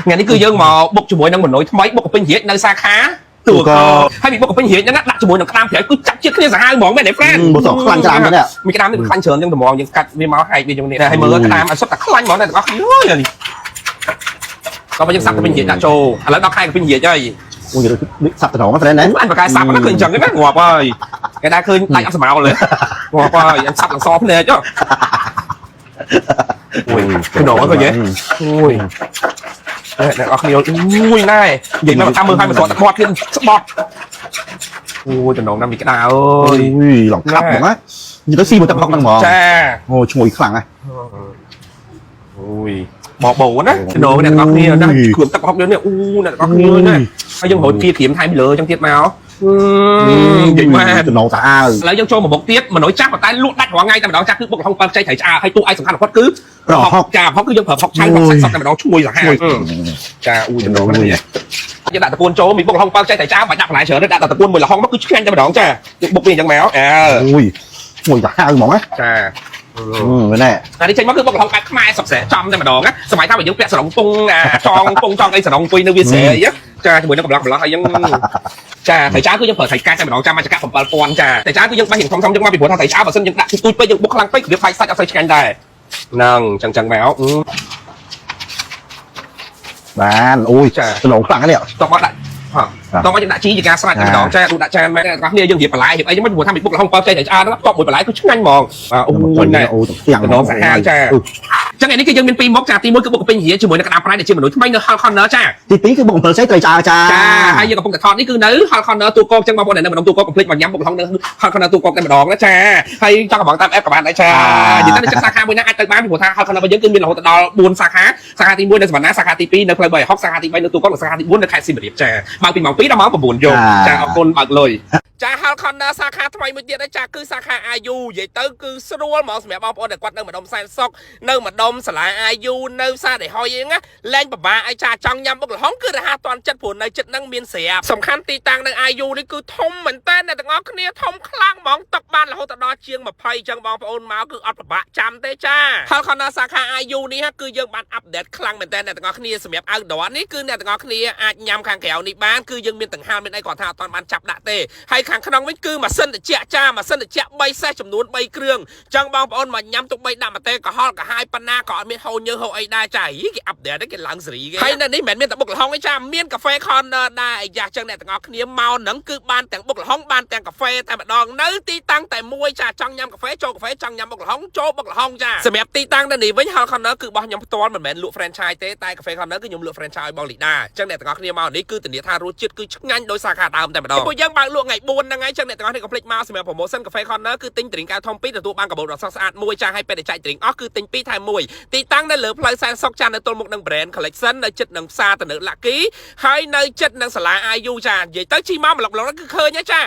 ngàyนี้คือយើងមកបុកជាមួយនឹងមនុស្សថ្មីបុកពេញរាជនៅសាខាទូកហើយពីបុកពេញរាជហ្នឹងដាក់ជាមួយនឹងក្តាមប្រៃគឺចាប់ជាតិគ្នាសាហាវហ្មងមែនទេ friend បើសក់ខ្លាញ់ក្តាមនេះមានក្តាមនេះខ្លាញ់ច្រើនចឹងត្មងយើងកាត់វាមកហែកវាចឹងនេះហើយមើលក្តាមឲ្យសុទ្ធតែខ្លាញ់ហ្មងតែទាំងអស់គ្នាអើយនេះក៏បើយើងសាប់ពេញរាជដាក់ចូលឥឡូវដល់ខែពេញរាជហើយអូយសាប់តំណងហ្វ្រេនណាអញប្រកាសសាប់ហ្នឹងឃើញចឹងណាងាប់ហើយគេដែរឃើញដាច់អត់ស្មៅលើងាប់ហើយអញសាប់ឡើងសភ្នែកចុះអូយក្នុងអត់ឃើញទេអូយអ្នកអស់គ្នាអូយណែនិយាយមកតាមមើលឲ្យមិនស្គាល់តែបត់ទៀតស្បត់អូយតំណងណាមីក្តាអើយឡងខាប់ហ្មងណានិយាយទៅស៊ីមកទឹកហុកហ្នឹងហ្មងចាអូឈ្ងុយខ្លាំងណាអូយបបោណាចំណូលអ្នកទាំងអស់គ្នាណាគ្រឿងទឹកហុកនេះអូអ្នកទាំងអស់គ្នាណាហើយយើងរត់ព្រាក្រៀមថែមពីលើចឹងទៀតមកនិយាយមកចំណូលតាអើឥឡូវយើងចូលមកបុកទៀតមនុស្សចាស់ប៉ុន្តែលក់ដាច់រាល់ថ្ងៃតែម្ដងចាស់គឺបុកហុងបើខ្ចីត្រីឆ្អាហើយទូឯសំខាន់បំផុតគឺប្រហុកចាប្រហុកគឺយើងប្រើផុកឆៅផុកសាច់សតតែម្ដងឈ្ងុយសាហាវចាអូចំណូលនេះយើងដាក់តពួនចូលមានបុកហុងបើខ្ចីត្រីឆ្អាបាច់ដាក់បន្លែច្រើនទេដាក់តែតពួនមួយលហុងមកគឺឆ្ងាញ់តែម្ដងចាយើងបុកវាអញ្ចឹងមកអូយឈ្ងុយសាហាវហ្មងណាចាមែនទេអានេះចេញមកគឺបុកហុងបែបខ្មែរសុកស្រែចំតែម្ដងណាសម័យថាយើងពាក់សរងពងចងពងចងអីសរងពុយនៅវាស្រែអីចាជាមួយនឹងកម្លោះហើយយើងចាត្រីឆ្អើគឺយើងប្រើត្រីកាច់តែម្ដងចាំមកចកា7000ចាត្រីឆ្អើគឺយើងបេះយ៉ាងធំៗចឹងមកពីព្រោះថាត្រីឆ្អើបើសិនយើងដាក់ទូចពេកយើងបុកខ្លាំងពេកវាផ្សាច់សាច់អត់សូវឆ្ងាញ់ដែរហ្នឹងចឹងមកបានអូយចំណូលខ្លាំងនេះតោះមកដាក់តោះមកយើងដាក់ជីជាការស្រេចតែម្ដងចាទូដាក់ចានមែនអ្នកគ្នាយើងរៀបបន្លែរៀបអីចឹងមិនព្រោះថាពីបុកល្ហុងបើចេះត្រីឆ្អើហ្នឹងតបមួយបន្លែគឺឆ្ងាញ់ហ្មងអូយណែអូទាំងម្ដងសាហាវចាចឹងនេះគឺយើងមានពីរមុខចាទី1គឺបុកពេញរាជាមួយនឹងក្តាមប្រៃដែលជាមនុស្សថ្មីនៅ Hall Corner ចាទី2គឺបុក7ស្អីត្រីឆ្អើចាហើយយើងកំពុងតែថតនេះគឺនៅ Hall Corner ទូកកចឹងបងប្អូននៅម្ដងទូកក complete មកញ៉ាំបុកល្ហុងនៅ Hall Corner ទូកកតែម្ដងណាចាហើយចង់កំងតាម app ក៏បានដែរចានិយាយទៅចិត្តសាខាមួយណាអាចទៅបានពីព្រោះថា Hall Corner របស់យើងគឺមានរហូតដល់4សាខាសាខាទី1នៅសវណ្ណាសាខាទី2នៅផ្លូវ360សាខាទី3នៅទូកកនិងសាខាទី4នៅខេត្តសៀមរាបចាបើពីម៉ោង2ដល់ម៉ោង9យប់ចាអរគុណបើកលុយចា Hall Corner សាខាថ្មីមួយទៀតចាគឺសាខា IU និយាយទៅគឺស្រួលហ្មងសម្រាប់បងប្អូនដែលគាត់នៅម្ដុំសែនសុកនៅម្ដុំសាលា IU នៅផ្សារដេហុយអីណាលែងពិបាកឲ្យចាចង់ញ៉ាំបុកល្ហុងគឺរហ័សទាន់ចិត្តព្រោះនៅចិត្តហ្នឹងមានស្រាប់សំខាន់ទីតាំងនៅ IU នេះគឺធំមែនតើអ្នកទាំងអស់គ្នាធំខ្លាំងហ្មងទឹកបានរហូតដល់ជាង20អញ្ចឹងបងប្អូនមកគឺអត់ពិបាកចាំទេចា Hall Corner សាខា IU នេះគឺយើងបានអាប់ដេតខ្លាំងមែនតើអ្នកទាំងអស់គ្នាសម្រាប់ outdoor នេះគឺអ្នកទាំងអស់គ្នាអាចញ៉ាំខាងក្រៅនេះបានគឺយើងមានទាំងហាលមានអីគាត់ថាអត់ទាន់បានចាប់ដាក់ទេហើយខាងក្នុងវិញគឺម៉ាស៊ីនត្រជាក់ចាម៉ាស៊ីនត្រជាក់3សេសចំនួន3គ្រឿងអញ្ចឹងបងប្អូនមកញ៉ាំទុក3ដាក់ម្ទេសក៏ហល់ក៏ហាយប៉ុណ្ណាក៏អត់មានហូរញើសហូរអីដែរចាគេអាប់ដេតគេឡើងសេរីគេហើយនៅនេះមិនមែនមានតែបុកល្ហុងទេចាមានកាហ្វេ Corner ដែរអីយ៉ាចឹងអ្នកទាំងអស់គ្នាមកហ្នឹងគឺបានទាំងបុកល្ហុងបានទាំងកាហ្វេតែម្ដងនៅទីតាំងតែមួយចាចង់ញ៉ាំកាហ្វេចូលកាហ្វេចង់ញ៉ាំបុកល្ហុងចូលបុកល្ហុងចាសម្រាប់ទីតាំងនៅនេះវិញ Hall Corner គឺរបស់ខ្ញុំផ្ទាល់មិនមែនលក់ franchise ទេតែកាហ្វេ Corner គឺខ្ញុំលក់ franchise បងលីដាអញ្ចឹងអ្នកទាំងអស់គ្នាមកនេះគឺធានាថារសជាតិគឺឆ្ងាញ់ដោយសាខាដើមតែម្ដងពួកយើងបើកលក់ថ្ងៃ4ហ្នឹងហើយអញ្ចឹងអ្នកទាំងអស់គ្នាកុំភ្លេចមកសម្រាប់ promotion កាហ្វេ Corner គឺទិញត្រីកៅធំ2ទទួលបានកាបូបដ៏ស្រស់ស្អាត1ចាស់ឲ្យពេលតែចែកត្រីអស់គឺទិញ2ថែម1ទីតាំងនៅលើផ្លូវសែនសុកចានៅទល់មុខនឹង brand collection នៅជិតនឹងផ្សារទៅនៅ Lucky ហើយនៅជិតនឹងសាលា IU ចានិយាយទៅជិះមកម្លឹកៗគឺឃើញហ៎ចា